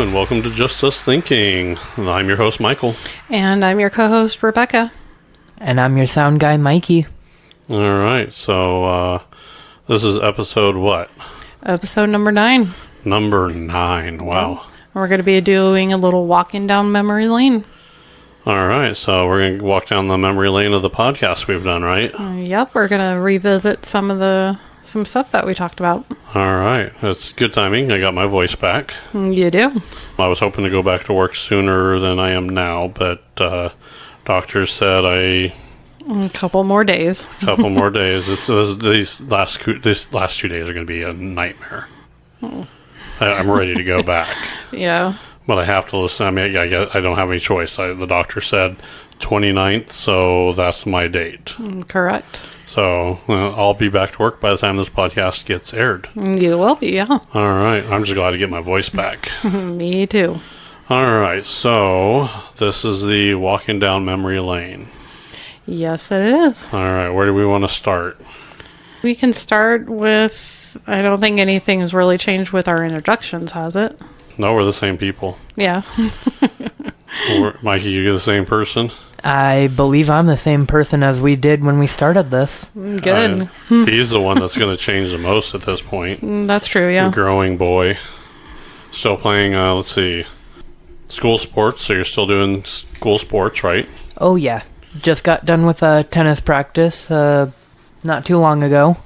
and welcome to Just Us Thinking. I'm your host, Michael. And I'm your co-host, Rebecca. And I'm your sound guy, Mikey. All right, so this is episode what? Episode number 9. Number 9, wow. We're going to be doing a little walking down memory lane. All right, so we're going to walk down the memory lane of the podcast we've done, right? Yep, we're going to revisit some stuff that we talked about. All right, that's good timing. I got my voice back. You do. I was hoping to go back to work sooner than I am now, but doctors said A couple more days. more days. These last 2 days are going to be a nightmare. I'm ready to go back. Yeah. But I have to listen. I mean, I don't have any choice. The doctor said 29th, so that's my date. Correct. So I'll be back to work by the time this podcast gets aired. You will be, yeah. All right. I'm just glad to get my voice back. Me too. All right. So this is the walking down memory lane. Yes, it is. All right. Where do we want to start? We can start with, I don't think anything's really changed with our introductions, has it? No, we're the same people. Yeah. Mikey, you're the same person? I believe I'm the same person as we did when we started this. Good. He's the one that's going to change the most at this point. That's true, yeah. Growing boy. Still playing, let's see, school sports. So you're still doing school sports, right? Oh, yeah. Just got done with tennis practice not too long ago.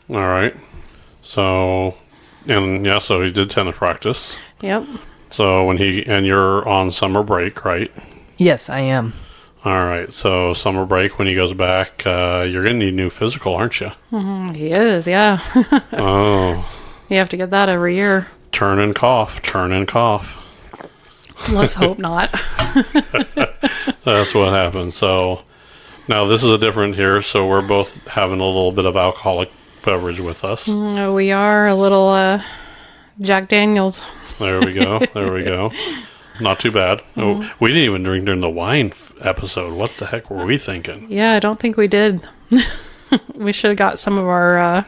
All right. So he did tennis practice. Yep. So you're on summer break, right? Yes, I am. All right. So summer break, when he goes back, you're going to need a new physical, aren't you? He is, yeah. Oh. You have to get that every year. Turn and cough. Let's hope not. That's what happened. So now this is a different here. So we're both having a little bit of alcoholic beverage with us. We are a little Jack Daniels. There we go. Not too bad. Oh, we didn't even drink during the wine episode. What the heck were we thinking? Yeah, I don't think we did. We should have got some of our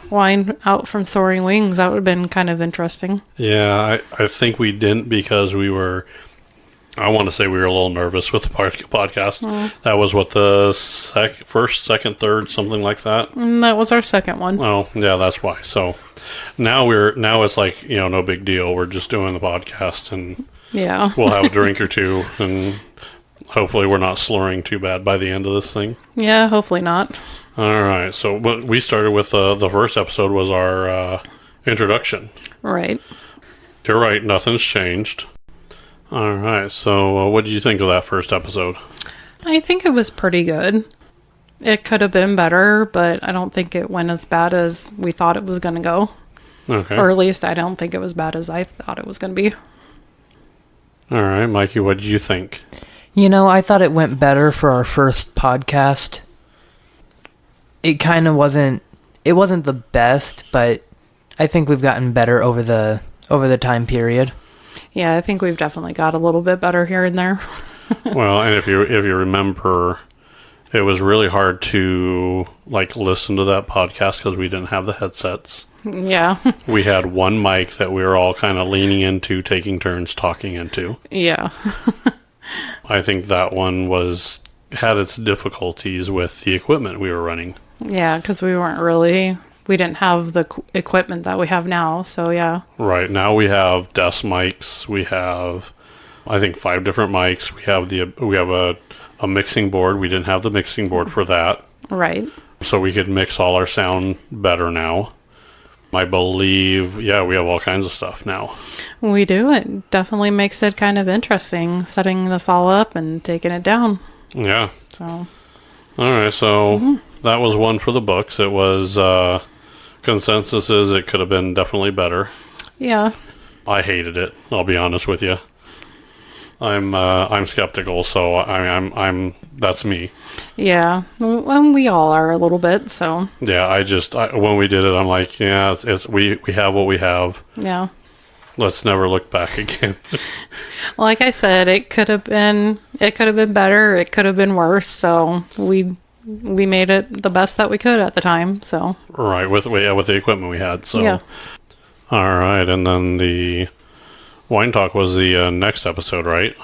wine out from Soaring Wings. That would have been kind of interesting. Yeah, I think we didn't because I want to say we were a little nervous with the podcast. That was what, the first, second, third, something like that? That was our second one. Oh, yeah, that's why. So now it's like, no big deal. We're just doing the podcast and yeah, we'll have a drink or two and hopefully we're not slurring too bad by the end of this thing. Yeah, hopefully not. All right. So what we started with, the first episode was our introduction. Right. You're right. Nothing's changed. All right. So what did you think of that first episode? I think it was pretty good. It could have been better, but I don't think it went as bad as we thought it was going to go. Okay. Or at least I don't think it was bad as I thought it was going to be. All right. Mikey, what did you think? I thought it went better for our first podcast. It kind of wasn't the best, but I think we've gotten better over the time period. Yeah, I think we've definitely got a little bit better here and there. Well, and if you remember, it was really hard to listen to that podcast because we didn't have the headsets. Yeah. We had one mic that we were all kind of leaning into, taking turns talking into. Yeah. I think that one had its difficulties with the equipment we were running. Yeah, because we didn't have the equipment that we have now, so yeah. Right, now we have desk mics, we have, I think, 5 different mics, we have a mixing board. We didn't have the mixing board for that. Right. So we could mix all our sound better now. I believe, we have all kinds of stuff now. We do. It definitely makes it kind of interesting, setting this all up and taking it down. Yeah. So. All right, so that was one for the books. It was, consensus is it could have been definitely better. Yeah. I hated it, I'll be honest with you. I'm skeptical, so I'm that's me. Yeah, and we all are a little bit. So yeah, when we did it, I'm like, yeah, we have what we have. Yeah, let's never look back again. Like I said, it could have been better. It could have been worse. So we made it the best that we could at the time. So right with the equipment we had. So yeah. All right, and then the Wine Talk was the next episode, right?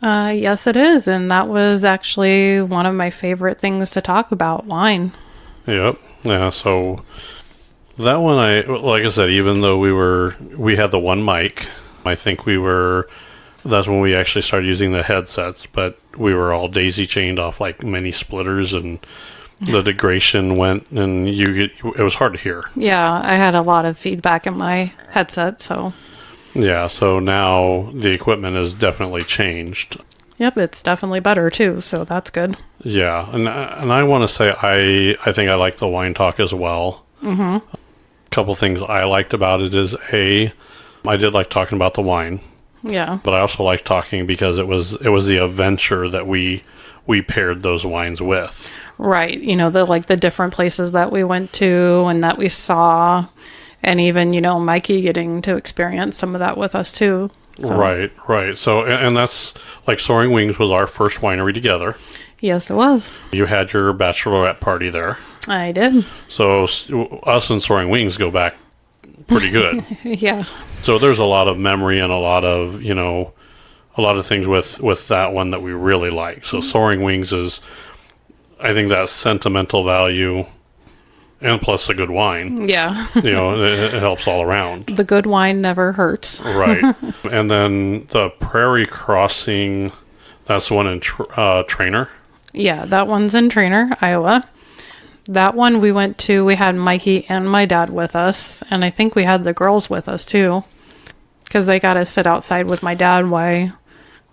Yes, it is. And that was actually one of my favorite things to talk about, wine. Yep. Yeah. So that one, like I said, even though we had the one mic, I think that's when we actually started using the headsets, but we were all daisy chained off like mini splitters, and the degradation went, and it was hard to hear. Yeah, I had a lot of feedback in my headset, so. Yeah, so now the equipment has definitely changed. Yep, it's definitely better too, so that's good. Yeah, and I want to say I think I like the Wine Talk as well. Mm-hmm. A couple things I liked about it is I did like talking about the wine. Yeah. But I also like talking because it was the adventure that we paired those wines with. Right. The different places that we went to and that we saw, and even, Mikey getting to experience some of that with us too. So. Right. So, and that's like Soaring Wings was our first winery together. Yes, it was. You had your bachelorette party there. I did. So us and Soaring Wings go back pretty good. Yeah. So there's a lot of memory and a lot of things with that one that we really like. So Soaring Wings is, I think, that sentimental value, and plus a good wine. Yeah. It helps all around. The good wine never hurts. Right. And then the Prairie Crossing, that's the one in Trainer. Yeah, that one's in Trainer, Iowa. That one we had Mikey and my dad with us, and I think we had the girls with us too, because they got to sit outside with my dad while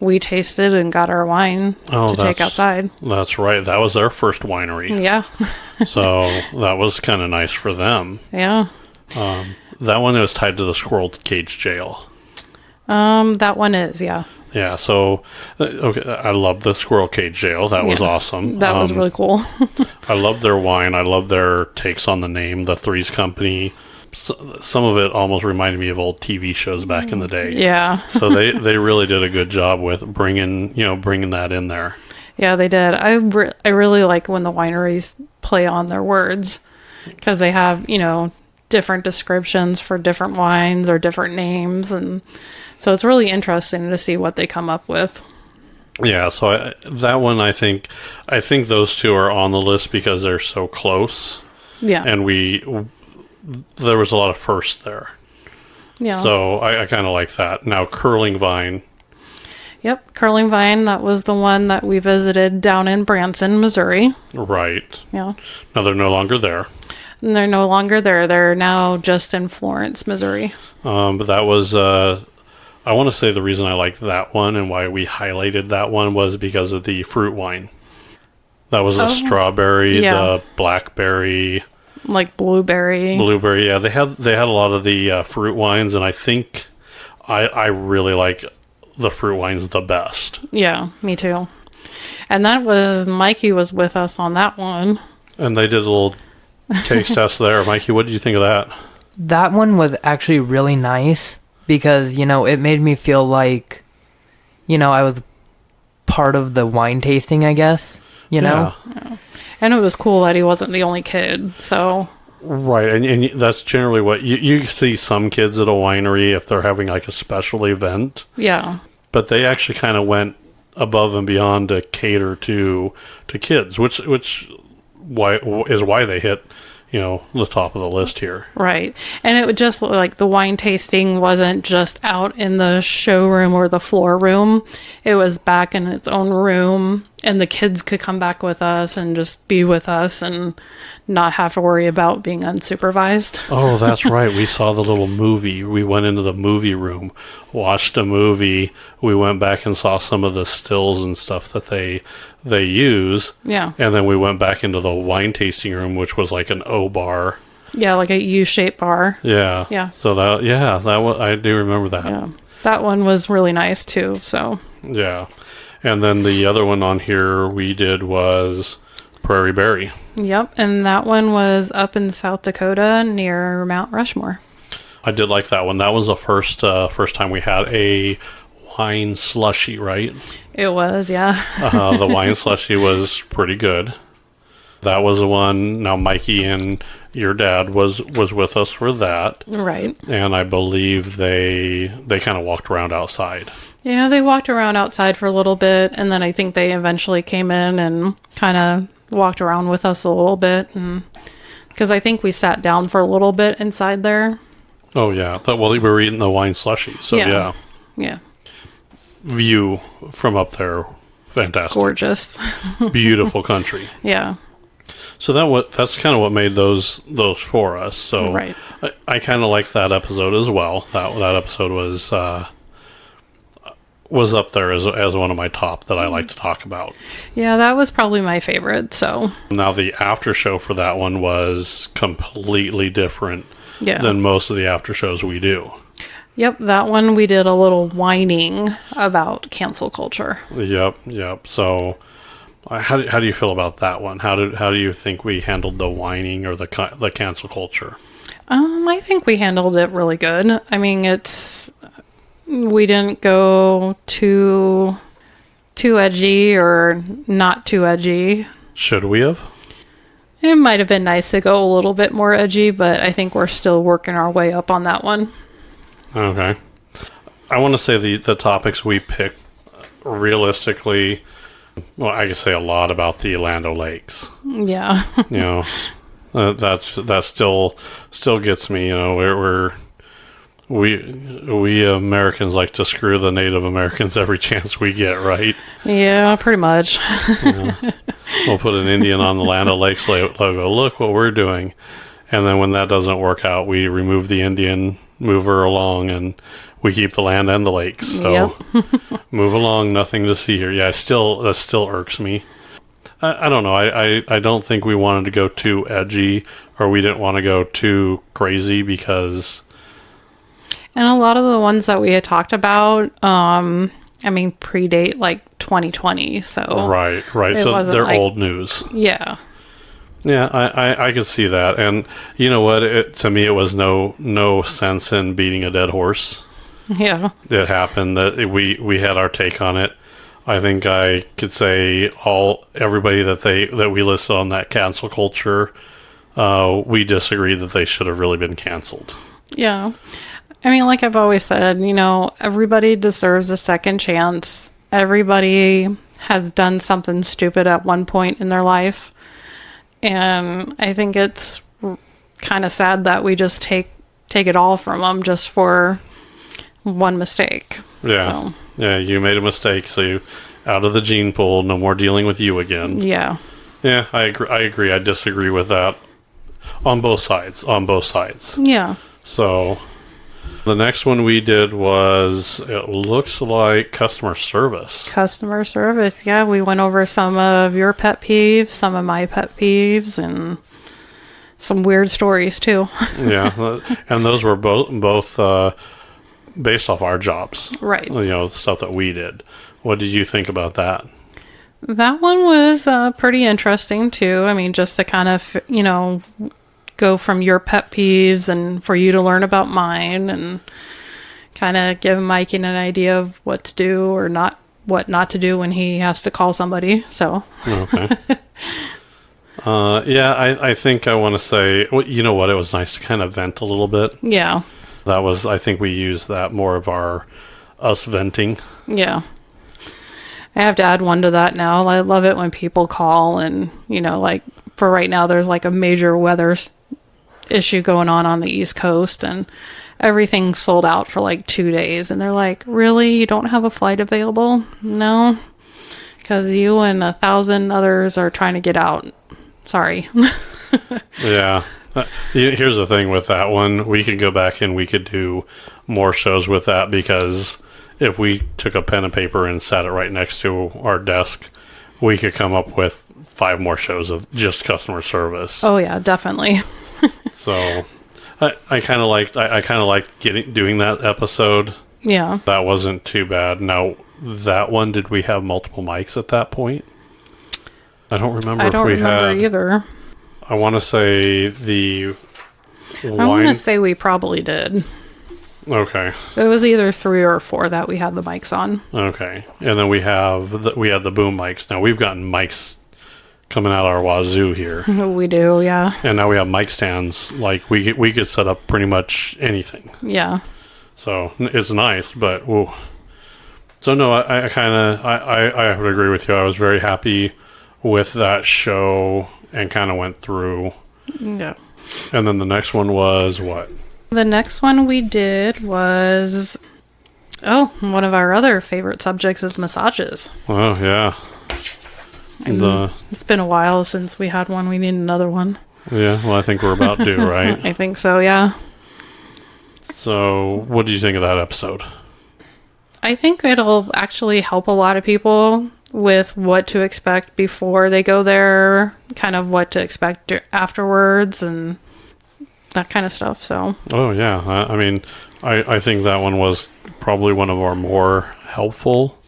we tasted and got our wine to take outside. That's right. That was their first winery. Yeah. So that was kind of nice for them. Yeah. That one is tied to the Squirrel Cage Jail. That one is, yeah. Yeah, so, okay, I love the Squirrel Cage Jail. That was awesome. That was really cool. I love their wine. I love their takes on the name, the Threes Company. Some of it almost reminded me of old TV shows back in the day. Yeah. So they really did a good job with bringing that in there. Yeah, they did. I really like when the wineries play on their words, because they have, different descriptions for different wines or different names, and so it's really interesting to see what they come up with. Yeah, so that one, I think those two are on the list because they're so close. Yeah. And there was a lot of firsts there. Yeah. So I kind of like that. Now, Curling Vine. Yep, Curling Vine, that was the one that we visited down in Branson, Missouri. Right. Yeah. Now, they're no longer there. And they're no longer there. They're now just in Florence, Missouri. But that was, I want to say the reason I liked that one and why we highlighted that one was because of the fruit wine. That was the strawberry, the blackberry, like blueberry. Yeah, they had a lot of the fruit wines, and I think I really like the fruit wines the best. Yeah, me too. And that was Mikey was with us on that one. And they did a little taste test there. Mikey, what did you think of that? That one was actually really nice because, it made me feel like, I was part of the wine tasting, I guess, Yeah. And it was cool that he wasn't the only kid, so. Right, and that's generally what you see some kids at a winery if they're having like a special event. Yeah. But they actually kind of went above and beyond to cater to kids, which is why they hit, the top of the list here. Right. And it would just like the wine tasting wasn't just out in the showroom or the floor room. It was back in its own room, and the kids could come back with us and just be with us and not have to worry about being unsupervised. Oh, that's right. We saw the little movie. We went into the movie room, watched a movie. We went back and saw some of the stills and stuff that they use. Yeah. And then we went back into the wine tasting room, which was like an O bar. Yeah, like a U-shaped bar. Yeah. Yeah. So I do remember that. Yeah. That one was really nice too, so. Yeah. And then the other one on here we did was Prairie Berry. Yep, and that one was up in South Dakota near Mount Rushmore. I did like that one. That was the first time we had a wine slushy, right? It was, yeah. The wine slushy was pretty good. That was the one. Now Mikey and your dad was with us for that, Right. and I believe they kind of walked around outside. Yeah, they walked around outside for a little bit, and then I think they eventually came in and kind of walked around with us a little bit, and because I think we sat down for a little bit inside there. Oh yeah, well we were eating the wine slushy, so yeah. Yeah. View from up there, fantastic, Gorgeous. beautiful country. Yeah. So that's kind of what made those for us. So Right. I kind of liked that episode as well. That episode was up there as one of my top that I like to talk about. Yeah, that was probably my favorite. So Now the after show for that one was completely different yeah. than most of the after shows we do. Yep, that one we did a little whining about cancel culture. Yep. So how do you feel about that one? How do you think we handled the whining or the cancel culture? I think we handled it really good. I mean, we didn't go too edgy or not too edgy. Should we have? It might have been nice to go a little bit more edgy, but I think we're still working our way up on that one. Okay. I want to say the topics we picked realistically, well, I can say a lot about the Land O'Lakes. Yeah. You know, that still gets me. You know, we Americans like to screw the Native Americans every chance we get, right? Yeah, pretty much. We'll put an Indian on the Land O'Lakes logo. Look what we're doing. And then when that doesn't work out, we remove the Indian, move her along, and we keep the land and the lakes. So move along, nothing to see here. Yeah, that still irks me. I don't know. I don't think we wanted to go too edgy, or we didn't want to go too crazy because... And a lot of the ones that we had talked about, predate like 2020. So Right. So they're like, old news. Yeah. Yeah, I could see that. And you know what? To me, it was no sense in beating a dead horse. Yeah. It happened that we had our take on it. I think I could say everybody that we listed on that cancel culture, we disagree that they should have really been canceled. Yeah. I mean, like I've always said, everybody deserves a second chance. Everybody has done something stupid at one point in their life. And I think it's kind of sad that we just take it all from them just for one mistake. Yeah. So. Yeah, you made a mistake, so you out of the gene pool, no more dealing with you again. Yeah. Yeah, I agree. I disagree with that on both sides. Yeah. So the next one we did was, it looks like customer service. Customer service. Yeah, we went over some of your pet peeves, some of my pet peeves, and some weird stories too. Yeah, and those were both based off our jobs. Right. Stuff that we did. What did you think about that? That one was pretty interesting too. I mean, just to kind of, go from your pet peeves and for you to learn about mine and kind of give Mike an idea of what to do or what not to do when he has to call somebody. So. Okay. I think I want to say, well, you know what? It was nice to kind of vent a little bit. Yeah. I think we used that more of us venting. Yeah. I have to add one to that now. I love it when people call and, like for right now, there's like a major weather issue going on the East Coast and everything's sold out for like 2 days. And they're like, really? You don't have a flight available? No, because you and 1,000 others are trying to get out. Sorry. Yeah. Here's the thing with that one. We could go back and we could do more shows with that, because if we took a pen and paper and sat it right next to our desk, we could come up with 5 more shows of just customer service. Oh yeah, definitely. So I kind of liked doing that episode. Yeah. That wasn't too bad. Now, that one, did we have multiple mics at that point? I don't remember if we had either. I want to say I want to say we probably did. Okay. It was either 3 or 4 that we had the mics on. Okay. And then we had the boom mics. Now, we've gotten mics coming out our wazoo here. We do, yeah. And now we have mic stands. Like, we could set up pretty much anything. Yeah. So it's nice, but whoa. So no, I kind of I would agree with you. I was very happy with that show and kind of went through. Yeah. And then the next one was what? The next one we did was, one of our other favorite subjects is massages. Oh yeah. It's been a while since we had one. We need another one. Yeah, well, I think we're about due, right? I think so, yeah. So, what did you think of that episode? I think it'll actually help a lot of people with what to expect before they go there, kind of what to expect afterwards, and that kind of stuff. So. Oh yeah, I mean, I think that one was probably one of our more helpful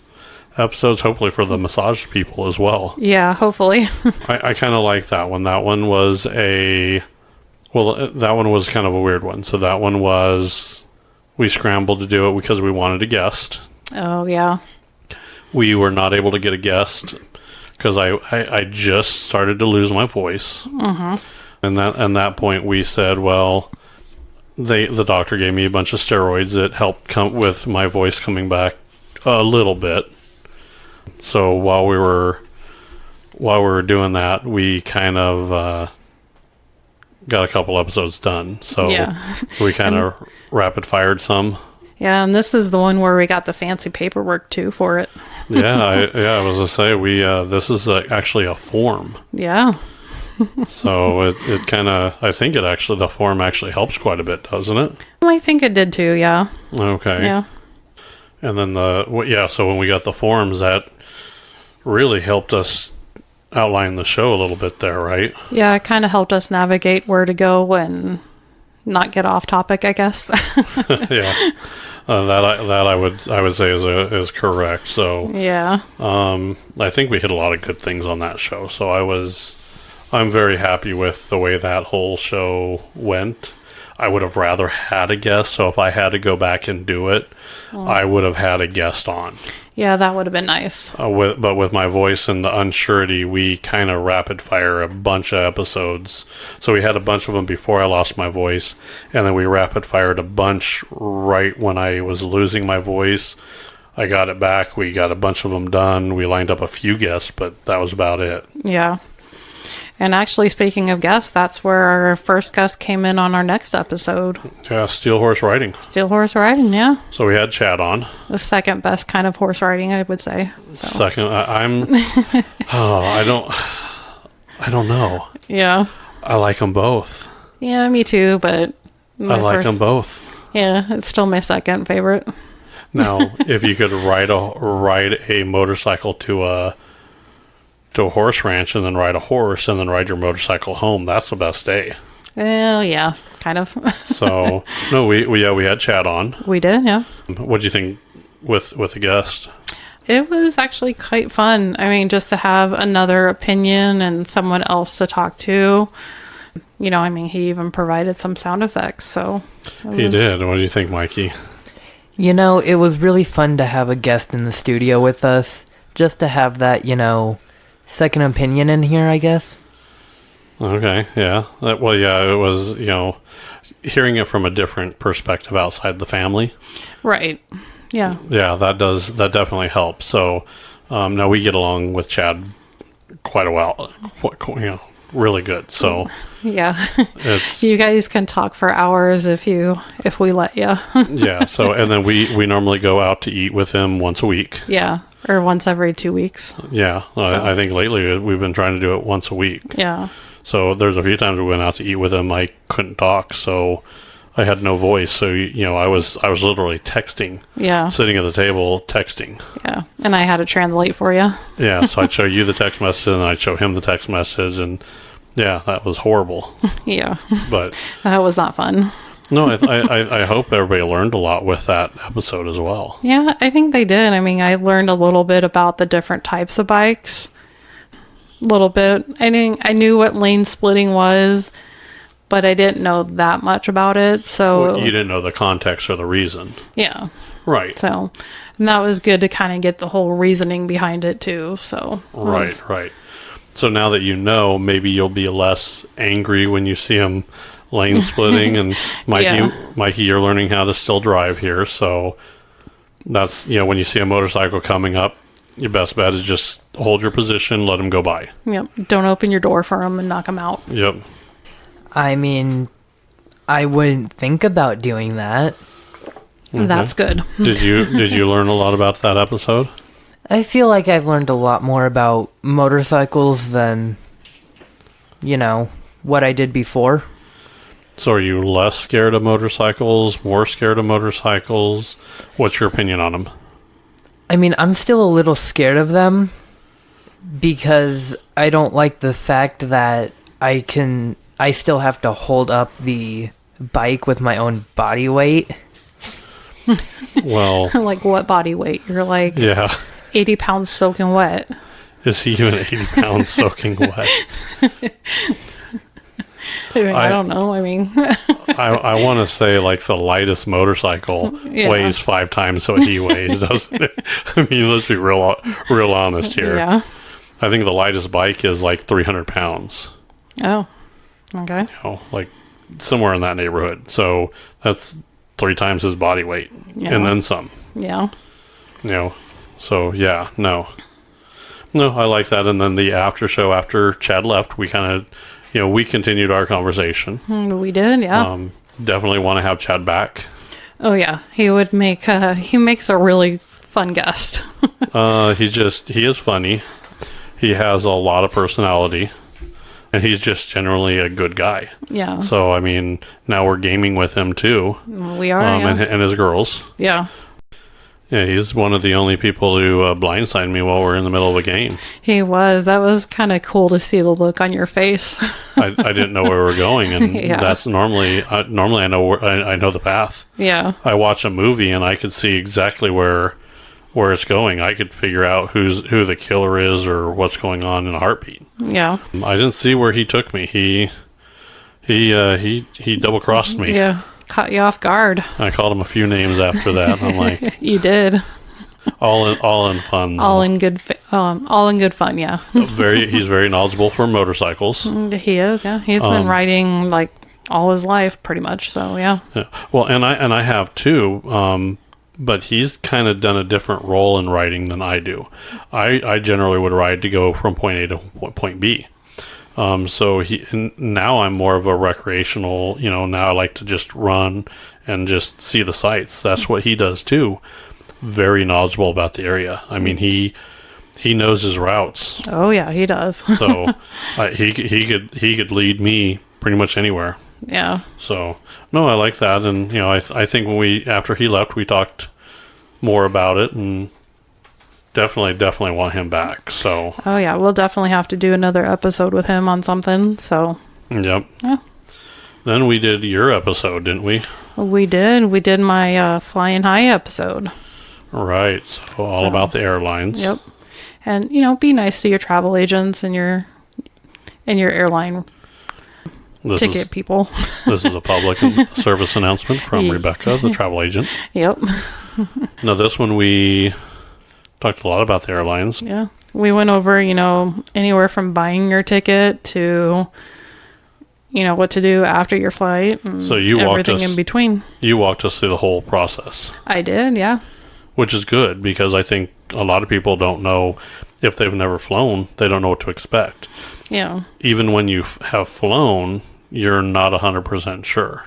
episodes. Hopefully for the massage people as well. Yeah, hopefully. I kind of like that one. That one was that one was kind of a weird one. So that one was, we scrambled to do it because we wanted a guest. Oh yeah. We were not able to get a guest because I just started to lose my voice. Mm-hmm. And that point we said, well, the doctor gave me a bunch of steroids that helped come with my voice coming back a little bit. So while we were doing that, we kind of got a couple episodes done. So yeah. we kind of rapid fired some. Yeah, and this is the one where we got the fancy paperwork too for it. I was gonna say this is actually a form. Yeah. So it kind of, I think the form actually helps quite a bit, doesn't it? I think it did too. Yeah. Okay. Yeah. And then so when we got the forms, that really helped us outline the show a little bit there, right? Yeah, it kind of helped us navigate where to go and not get off topic, I guess. Yeah. That I would say is correct. So yeah. I think we hit a lot of good things on that show. So I'm very happy with the way that whole show went. I would have rather had a guest. So if I had to go back and do it, I would have had a guest on. Yeah, that would have been nice. But with my voice and the unsurety, we kind of rapid fire a bunch of episodes. So we had a bunch of them before I lost my voice, and then we rapid fired a bunch right when I was losing my voice. I got it back. We got a bunch of them done. We lined up a few guests, but that was about it. Yeah. And actually, speaking of guests, that's where our first guest came in on our next episode. Yeah, steel horse riding. Steel horse riding, yeah. So we had Chad on. The second best kind of horse riding, I would say. So. Second, I don't know. Yeah. I like them both. Yeah, me too, but I like them both. Yeah, it's still my second favorite. Now, if you could ride a motorcycle to a horse ranch and then ride a horse and then ride your motorcycle home, that's the best day. Well, yeah, kind of. So no, we had Chad on. We did, yeah. What'd you think with the guest? It was actually quite fun. I mean, just to have another opinion and someone else to talk to. You know, I mean, he even provided some sound effects, so he did. What do you think, Mikey? You know, it was really fun to have a guest in the studio with us, just to have that, second opinion in here, I guess. Okay, yeah. It was, hearing it from a different perspective outside the family. Right. Yeah. Yeah, that definitely helps. So, now we get along with Chad quite a while, really good. So, yeah. You guys can talk for hours if we let you. Yeah. So, and then we normally go out to eat with him once a week. Yeah. Or once every 2 weeks. Yeah. I think lately we've been trying to do it once a week. Yeah. So there's a few times we went out to eat with him. I couldn't talk, so I had no voice. So, I was literally texting. Yeah. Sitting at the table texting. Yeah. And I had to translate for you. Yeah. So I'd show you the text message and I'd show him the text message. And yeah, that was horrible. Yeah. But that was not fun. No, I hope everybody learned a lot with that episode as well. Yeah, I think they did. I mean, I learned a little bit about the different types of bikes. A little bit. I knew what lane splitting was, but I didn't know that much about it. So well, you didn't know the context or the reason. Yeah. Right. So, and that was good to kind of get the whole reasoning behind it too. So right. So now that you know, maybe you'll be less angry when you see him lane splitting. And Mikey, you're learning how to still drive here. So that's, when you see a motorcycle coming up, your best bet is just hold your position, let him go by. Yep. Don't open your door for him and knock him out. Yep. I mean, I wouldn't think about doing that. Mm-hmm. That's good. Did you learn a lot about that episode? I feel like I've learned a lot more about motorcycles than, what I did before. So are you less scared of motorcycles, more scared of motorcycles? What's your opinion on them? I mean, I'm still a little scared of them because I don't like the fact that I still have to hold up the bike with my own body weight. Well, Like what body weight? You're like 80 pounds soaking wet. Is he even 80 pounds soaking wet? I don't know. I mean, I want to say like the lightest motorcycle weighs 5 times what he weighs, doesn't it? I mean, let's be real honest here. yeah. I think the lightest bike is like 300 pounds. Oh, okay. Like somewhere in that neighborhood. So that's 3 times his body weight and then some. Yeah. So no, I like that. And then the after show after Chad left, we kind of, we continued our conversation. We did, yeah. Definitely want to have Chad back. Oh yeah, he makes a really fun guest. He is funny. He has a lot of personality, and he's just generally a good guy. Yeah. So I mean, now we're gaming with him too. We are, and his girls. Yeah. Yeah, he's one of the only people who blindsided me while we're in the middle of a game. He was. That was kind of cool to see the look on your face. I didn't know where we were going, and that's normally I know the path. Yeah. I watch a movie and I could see exactly where it's going. I could figure out who the killer is or what's going on in a heartbeat. Yeah. I didn't see where he took me. He double crossed me. Yeah. Caught you off guard. I called him a few names after that. I'm like, You did. all in fun. Though. All in good fun. Yeah. He's very knowledgeable for motorcycles. He is. Yeah. He's been riding like all his life, pretty much. So yeah. Well, and I have too. But he's kind of done a different role in riding than I do. I generally would ride to go from point A to point B. So now I'm more of a recreational, now I like to just run and just see the sights. That's what he does too. Very knowledgeable about the area. I mean, he knows his routes. Oh yeah, he does. So he could lead me pretty much anywhere. Yeah. So no, I like that. And, I think after he left, we talked more about it and definitely want him back. So. Oh yeah, we'll definitely have to do another episode with him on something. So. Yep. Yeah. Then we did your episode, didn't we? We did. We did my flying high episode. Right. So all about the airlines. Yep. And be nice to your travel agents and your airline ticket people. This is a public service announcement from Rebecca, the travel agent. Yep. Now this one we talked a lot about the airlines. Yeah. We went over, anywhere from buying your ticket to, what to do after your flight. And so you walked everything in between. You walked us through the whole process. I did, yeah. Which is good because I think a lot of people don't know, if they've never flown, they don't know what to expect. Yeah. Even when you have flown, you're not 100% sure.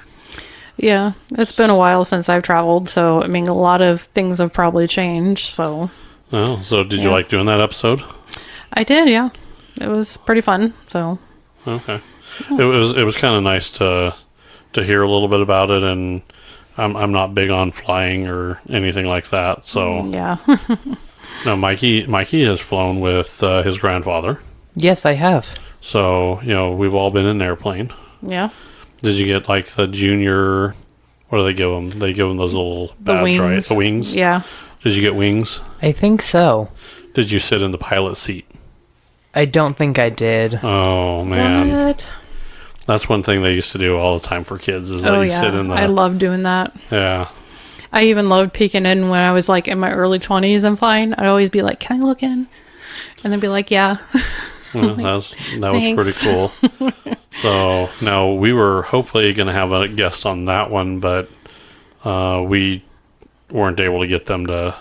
Yeah. It's been a while since I've traveled, so I mean a lot of things have probably changed, so. Oh, so did you like doing that episode? I did, yeah. It was pretty fun, so. Okay. It was kind of nice to hear a little bit about it, and I'm not big on flying or anything like that, so. Yeah. Now Mikey has flown with his grandfather. Yes, I have. So, we've all been in an airplane. Yeah. Did you get like the junior, what do they give them? They give them those little badge, right? The wings? Yeah. Did you get wings? I think so. Did you sit in the pilot seat? I don't think I did. Oh, man. What? That's one thing they used to do all the time for kids is let you sit in the... I love doing that. Yeah. I even loved peeking in when I was like in my early 20s and flying. I'd always be like, can I look in? And then be like, yeah. Well, that was pretty Thanks. cool. So now we were hopefully going to have a guest on that one, but we weren't able to get them to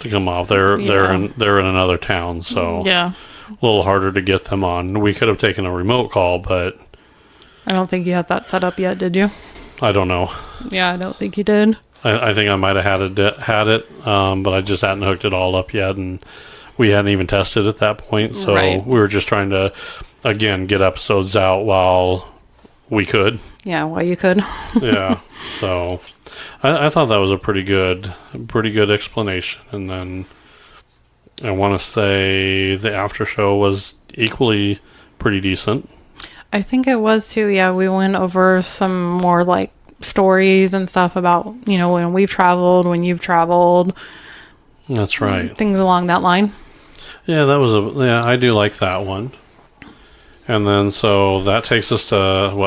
come off. They're in another town, so Yeah. a little harder to get them on. We could have taken a remote call, but I don't think you had that set up yet, did you? I don't know. Yeah, I don't think you did. I think I might have had it, but I just hadn't hooked it all up yet, and we hadn't even tested at that point. So Right. we were just trying to, again, get episodes out while we could. Yeah, well, you could. Yeah. So I thought that was a pretty good explanation. And then I want to say the after show was equally pretty decent. I think it was too. Yeah, we went over some more like stories and stuff about, when we've traveled, when you've traveled, That's right. things along that line. Yeah, I do like that one. And then so that takes us to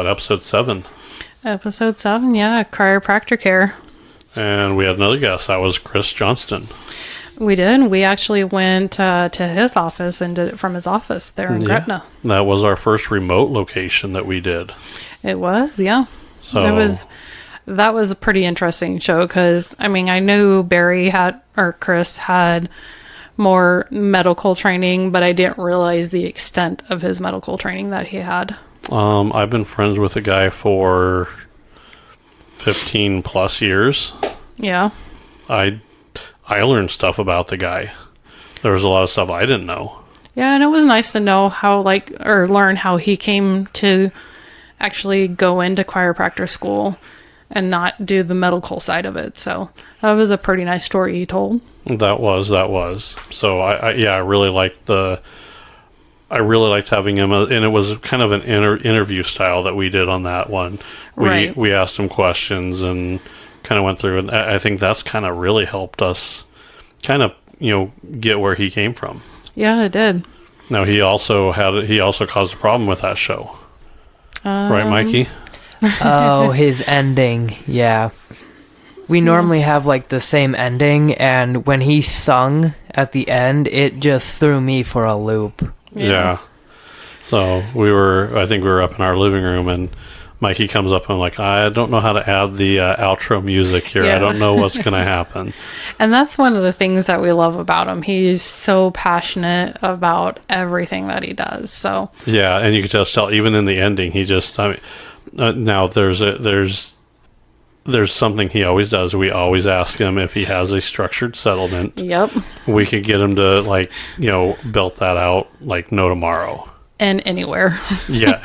episode 7. Episode 7, yeah, chiropractor care. And we had another guest. That was Chris Johnston. We did. We actually went to his office and did it from his office there in Gretna. That was our first remote location that we did. It was, yeah. So That was a pretty interesting show because, I knew Chris had more medical training, but I didn't realize the extent of his medical training that he had. I've been friends with the guy for 15 plus years. Yeah. I learned stuff about the guy. There was a lot of stuff I didn't know. Yeah, and it was nice to know learn how he came to actually go into chiropractor school and not do the medical side of it. So that was a pretty nice story he told. That was. So I really liked having him, and it was kind of an interview style that we did on that one. We asked him questions and kind of went through, and I think that's kind of really helped us kind of get where he came from. Yeah, it did. Now he also caused a problem with that show, right, Mikey? Oh, his ending. Yeah. We normally have like the same ending, and when he sung at the end, it just threw me for a loop. Yeah. So I think we were up in our living room, and Mikey comes up and I'm like, I don't know how to add the outro music here. Yeah. I don't know what's going to happen. And that's one of the things that we love about him. He's so passionate about everything that he does. So Yeah, and you could just tell even in the ending, he just, now there's something he always does. We always ask him if he has a structured settlement. Yep. We could get him to belt that out like no tomorrow. And anywhere. Yeah.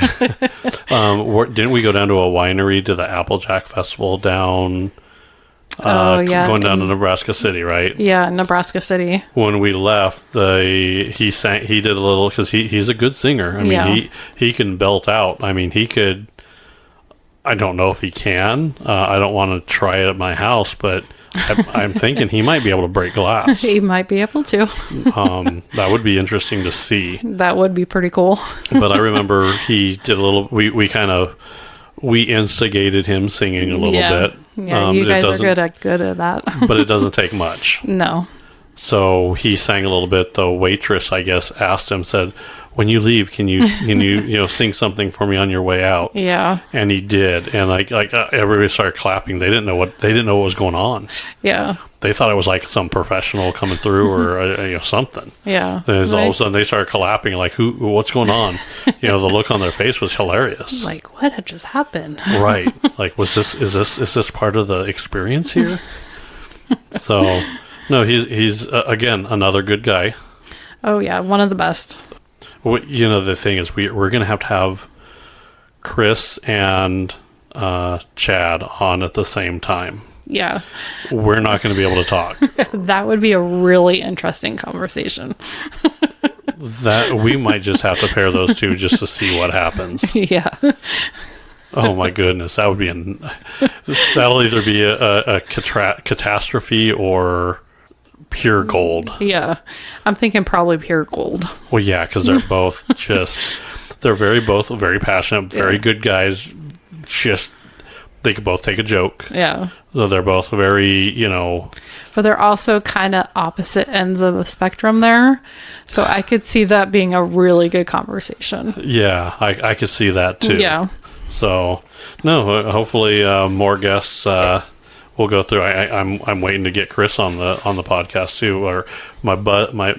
Didn't we go down to a winery to the Applejack Festival down? Going down to Nebraska City, right? Yeah, Nebraska City. When we left, he did a little, because he's a good singer. He can belt out. He could. I don't know if he can. I don't want to try it at my house, but I'm thinking he might be able to break glass. He might be able to. That would be interesting to see. That would be pretty cool. But I remember he did a little. We instigated him singing a little bit. Yeah, you guys are good at that. But it doesn't take much. No. So he sang a little bit. The waitress, I guess, asked him, said, "When you leave, can you sing something for me on your way out?" Yeah. And he did, and everybody started clapping. They didn't know what was going on. Yeah. They thought it was like some professional coming through or something. Yeah. And all of a sudden they started clapping, like, what's going on? The look on their face was hilarious. Like, what had just happened? Right. Like, is this part of the experience here? So, no, he's again another good guy. Oh yeah, one of the best. The thing is, we're gonna have to have Chris and Chad on at the same time. Yeah. We're not going to be able to talk. That would be a really interesting conversation. That we might just have to pair those two just to see what happens. Yeah. Oh my goodness, that would be that'll either be a catastrophe or pure gold. Yeah. I'm thinking probably pure gold. Well, yeah, because they're both both very passionate, very good guys, just they could both take a joke. Yeah. So they're both very, you know. But they're also kind of opposite ends of the spectrum there. So I could see that being a really good conversation. Yeah, I could see that too. Yeah. So, no, hopefully more guests will go through. I'm waiting to get Chris on the podcast too, or my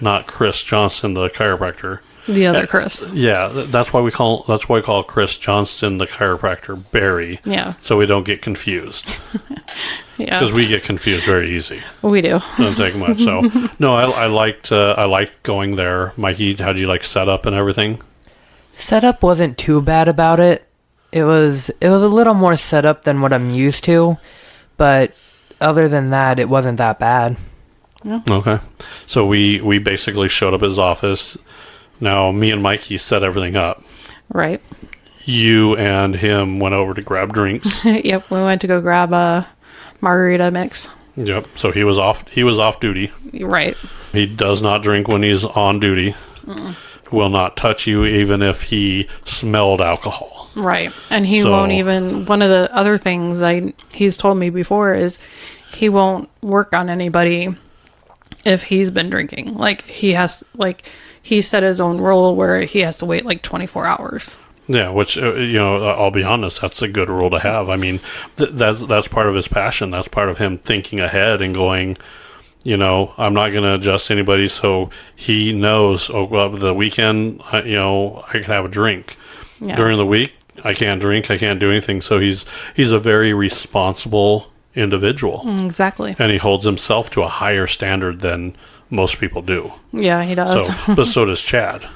not Chris Johnson, the chiropractor. The other Chris. Yeah, that's why we call Chris Johnston the chiropractor Barry. Yeah. So we don't get confused. Yeah. Because we get confused very easy. We do. Doesn't take much. So no, I liked going there. Mikey, how do you like setup and everything? Setup wasn't too bad about it. It was a little more setup than what I'm used to, but other than that, it wasn't that bad. Yeah. Okay. So we basically showed up at his office. Now, me and Mikey set everything up. Right. You and him went over to grab drinks. Yep. We went to go grab a margarita mix. Yep. So he was off duty. Right. He does not drink when he's on duty. Will not touch you even if he smelled alcohol. Right. And he won't even, one of the other things he's told me before is he won't work on anybody if he's been drinking. Like he set his own rule where he has to wait like 24 hours. Yeah, which, I'll be honest, that's a good rule to have. I mean, that's part of his passion. That's part of him thinking ahead and going, I'm not going to adjust anybody, so he knows, the weekend, I can have a drink. Yeah. During the week, I can't drink, I can't do anything. So he's a very responsible individual. Exactly. And he holds himself to a higher standard than most people do. Yeah, he does. But so does Chad.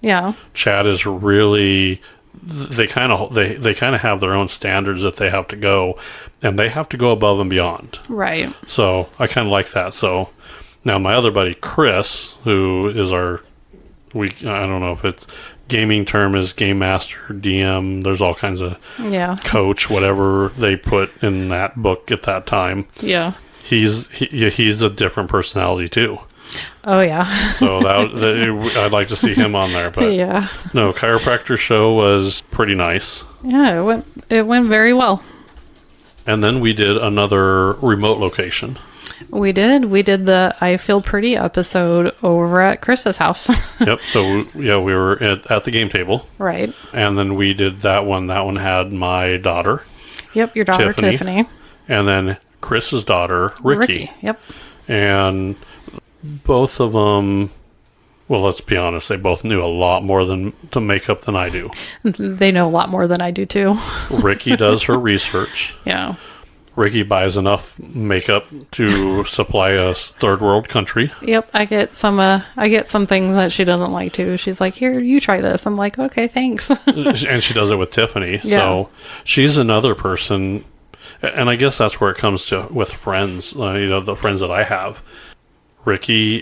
Yeah. Chad is really, they kind of have their own standards that they have to go, and they have to go above and beyond. Right. So I kind of like that. So now my other buddy Chris, who is I don't know if it's gaming term is game master, DM. There's all kinds of coach, whatever they put in that book at that time. Yeah. He's a different personality too. Oh yeah. So I'd like to see him on there, but yeah. No, chiropractor show was pretty nice. Yeah, it went very well. And then we did another remote location. We did the I Feel Pretty episode over at Chris's house. Yep. So we were at the game table. Right. And then we did that one. That one had my daughter. Yep, your daughter Tiffany. And then Chris's daughter Ricky. Yep. And both of them, well, let's be honest, they both knew a lot more to makeup than I do. They know a lot more than I do too. Ricky does her research. Yeah. Ricky buys enough makeup to supply a third world country. Yep, I get some things that she doesn't like too. She's like, "Here, you try this." I'm like, "Okay, thanks." And she does it with Tiffany. Yeah. So she's another person, and I guess that's where it comes to with friends. The friends that I have. Ricky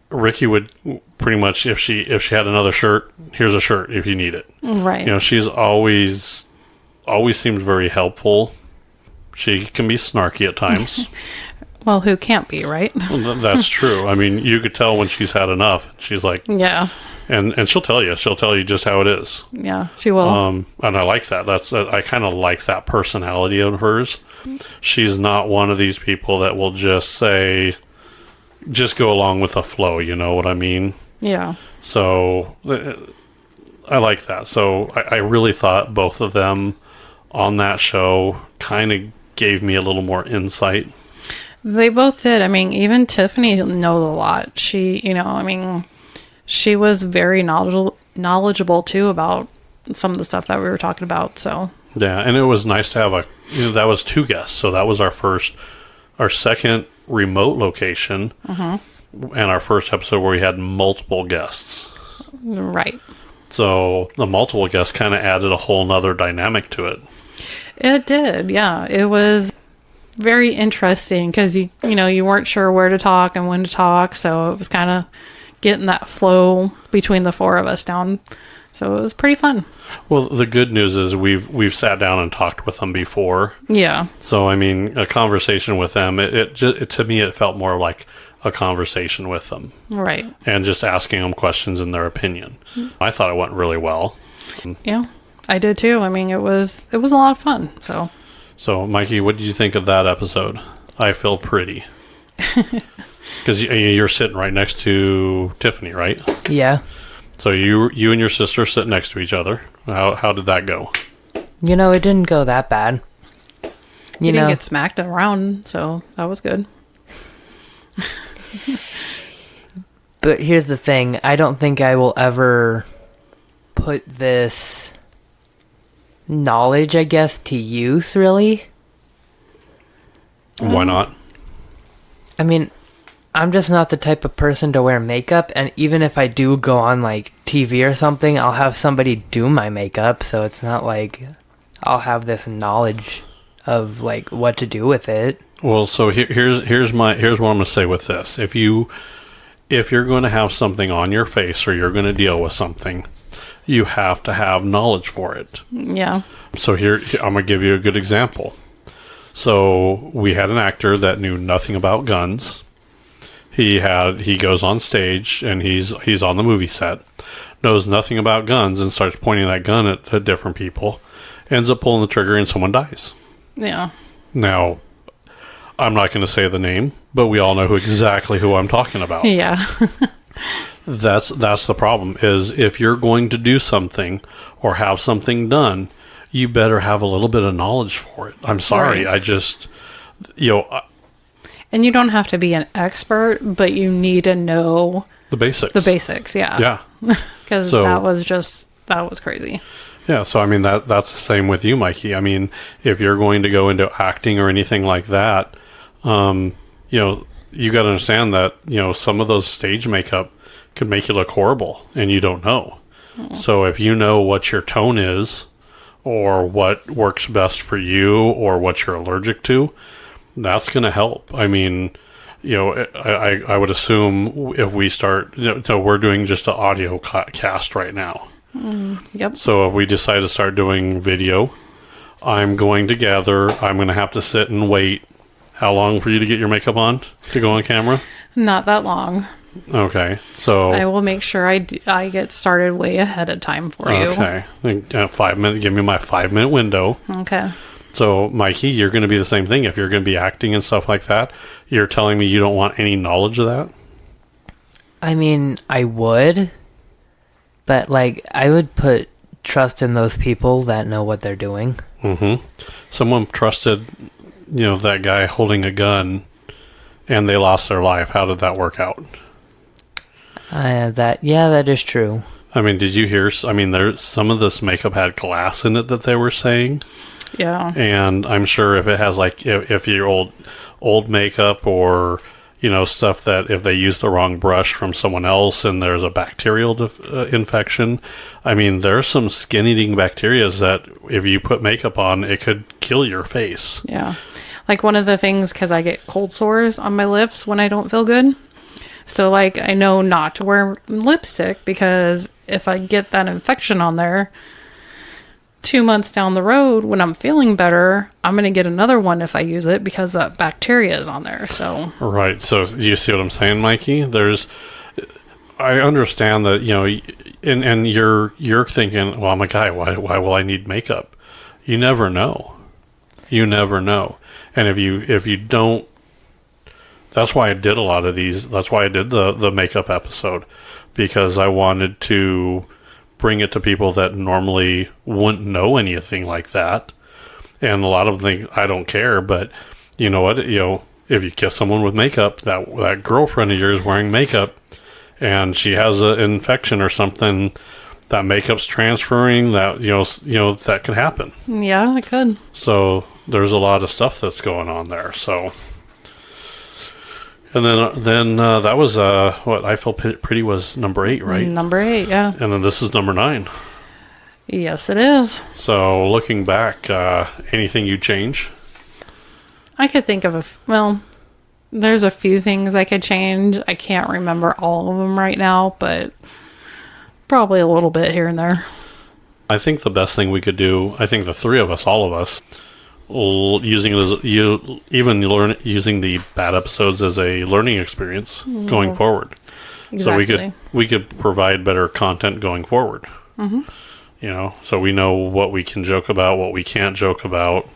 would pretty much if she had another shirt, here's a shirt if you need it. Right. She's always seems very helpful. She can be snarky at times. Well, who can't be, right? That's true. I mean, you could tell when she's had enough. She's like, yeah. And she'll tell you. She'll tell you just how it is. Yeah, she will. And I like that. I kind of like that personality of hers. She's not one of these people that will just go along with the flow. You know what I mean? Yeah. So I like that. So I really thought both of them on that show kind of gave me a little more insight. They both did. I mean, even Tiffany knows a lot. She, she was very knowledgeable too about some of the stuff that we were talking about. So yeah, and it was nice to have that was 2 guests. So that was our second remote location, and our first episode where we had multiple guests. Right. So the multiple guests kind of added a whole nother dynamic to it. It did, yeah. It was very interesting because you weren't sure where to talk and when to talk, so it was kind of getting that flow between the 4 of us down. So it was pretty fun. Well, the good news is we've sat down and talked with them before. Yeah. So I mean, a conversation with them, it to me it felt more like a conversation with them. Right. And just asking them questions in their opinion. I thought it went really well. Yeah. I did too. I mean, it was a lot of fun. So, Mikey, what did you think of that episode? I Feel Pretty. Because you're sitting right next to Tiffany, right? Yeah. So you and your sister sit next to each other. How did that go? You know, it didn't go that bad. You didn't get smacked around, so that was good. But here's the thing. I don't think I will ever put this knowledge, I guess, to use, really. Why not? I mean, I'm just not the type of person to wear makeup, and even if I do go on, like, TV or something, I'll have somebody do my makeup, so it's not like I'll have this knowledge of, like, what to do with it. Well, so here's what I'm going to say with this. If you're going to have something on your face or you're going to deal with something, you have to have knowledge for it. Yeah. So here, I'm going to give you a good example. So we had an actor that knew nothing about guns. He goes on stage and he's on the movie set, knows nothing about guns, and starts pointing that gun at different people, ends up pulling the trigger and someone dies. Yeah. Now, I'm not going to say the name, but we all know exactly who I'm talking about. Yeah. That's the problem, is if you're going to do something or have something done, you better have a little bit of knowledge for it. I'm sorry. Right. I just, And you don't have to be an expert, but you need to know the basics. the basics. Yeah. Yeah. Because So- that was crazy. Yeah, so I mean that's the same with you, Mikey. I mean, if you're going to go into acting or anything like that, you got to understand that some of those stage makeup could make you look horrible, and you don't know. So if you know what your tone is, or what works best for you, or what you're allergic to, that's going to help. I mean, I would assume if we start, so we're doing just an audio cast right now. Yep. So if we decide to start doing video, I'm going to have to sit and wait. How long for you to get your makeup on to go on camera? Not that long. Okay. So I will make sure I get started way ahead of time for you. okay. 5 minutes. Give me my 5-minute window. Okay. So Mikey, you're going to be the same thing. If you're going to be acting and stuff like that, you're telling me you don't want any knowledge of that? I mean, I would, but, like, I would put trust in those people that know what they're doing. Mm-hmm. Someone trusted, that guy holding a gun, and they lost their life. How did that work out? That is true. I mean, did you hear? I mean, there's some of this makeup had glass in it that they were saying. Yeah. And I'm sure if it has, like, if you're old makeup or stuff that if they use the wrong brush from someone else and there's a bacterial infection, I mean, there's some skin-eating bacteria that if you put makeup on, it could kill your face. Yeah. Like one of the things, because I get cold sores on my lips when I don't feel good. So, like, I know not to wear lipstick because if I get that infection on there, 2 months down the road when I'm feeling better, I'm going to get another one if I use it because that bacteria is on there. So Right. So you see what I'm saying, Mikey? I understand that, and you're thinking, well, I'm a guy. Why will I need makeup? You never know. You never know. And if you don't, that's why I did a lot of these. That's why I did the makeup episode, because I wanted to bring it to people that normally wouldn't know anything like that. And a lot of them think I don't care, but you know what? If you kiss someone with makeup, that girlfriend of yours wearing makeup, and she has an infection or something, that makeup's transferring. That that can happen. yeah, it could. So there's a lot of stuff that's going on there. So. And then that was what I Feel Pretty was number 8, right? Number 8, yeah. And then this is number 9. Yes, it is. So looking back, anything you change? I could think of there's a few things I could change. I can't remember all of them right now, but probably a little bit here and there. I think the best thing we could do, I think the three of us, all of us, using it as using the bad episodes as a learning experience going forward. Exactly. So we could provide better content going forward. Mm-hmm. so we know what we can joke about, what we can't joke about.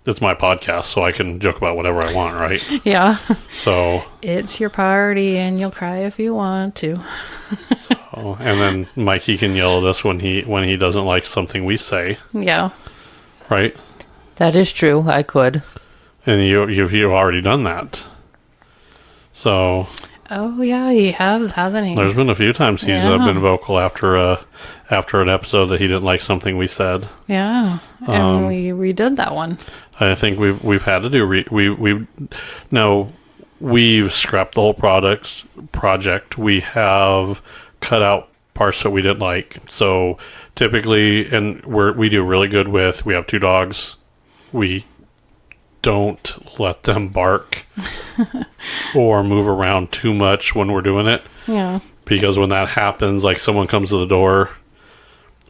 It's my podcast, so I can joke about whatever I want, right? Yeah. So It's your party, and you'll cry if you want to. and then Mikey can yell at us when he doesn't like something we say, Yeah. right? That is true. I could. And you've already done that. So Oh, yeah, he has, hasn't he? there's been a few times he's Yeah. been vocal after an episode that he didn't like something we said. Yeah. And we redid that one. I think we've had to do we've scrapped the whole project. We have cut out parts that we didn't like. So typically, and we do really good with. We have 2 dogs. We don't let them bark or move around too much when we're doing it, Yeah. because when that happens, like someone comes to the door,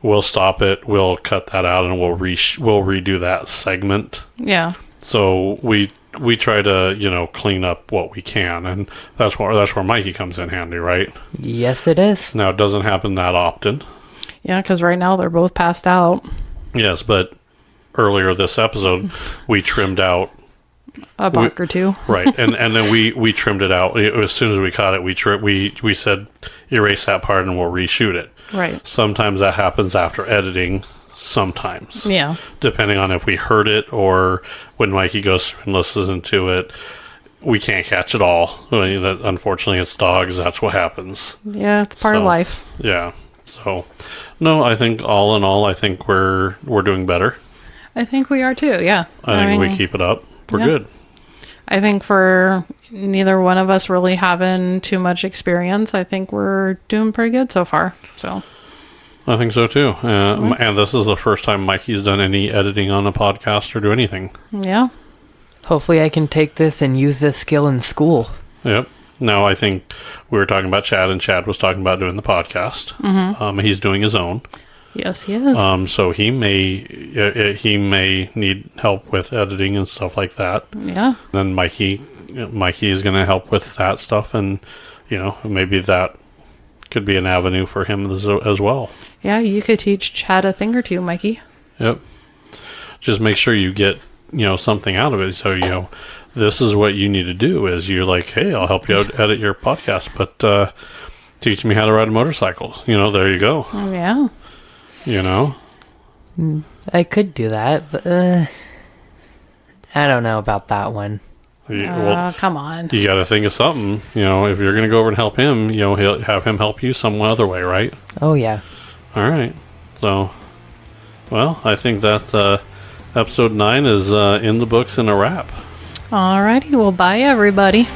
we'll stop it, we'll cut that out, and we'll redo that segment. Yeah. So we try to clean up what we can, and that's where Mikey comes in handy, right? Yes, it is. Now it doesn't happen that often. Yeah, because right now they're both passed out. Yes, but earlier this episode we trimmed out A buck or two. right, and then we trimmed it out as soon as we caught it. We said erase that part and we'll reshoot it. Right. Sometimes that happens after editing. Sometimes, Yeah. depending on if we heard it or when Mikey goes and listens to it, we can't catch it all. Unfortunately, it's dogs. That's what happens. Yeah, it's part of So, life. Yeah. So, no, I think all in all, I think we're doing better. I think we are too, yeah. I think we mean, keep it up. We're yeah. good. I think for neither one of us really having too much experience, I think we're doing pretty good so far. So I think so too. And this is the first time Mikey's done any editing on a podcast or do anything. yeah. Hopefully I can take this and use this skill in school. Yep. Now, I think we were talking about Chad, and Chad was talking about doing the podcast. Mm-hmm. He's doing his own. Yes, he is. So he may need help with editing and stuff like that. Yeah. Then Mikey is going to help with that stuff, and maybe that could be an avenue for him as well. Yeah, you could teach Chad a thing or two, Mikey. Yep. Just make sure you get something out of it. So this is what you need to do. Is you're like, hey, I'll help you out edit your podcast, but teach me how to ride a motorcycle. There you go. Yeah. I could do that, but I don't know about that one. Well, Come on. you got to think of something. If you're going to go over and help him, he'll have him help you some other way, right? Oh, yeah. All right. So, well, I think that episode 9 is in the books and a wrap. Alrighty, well, bye everybody.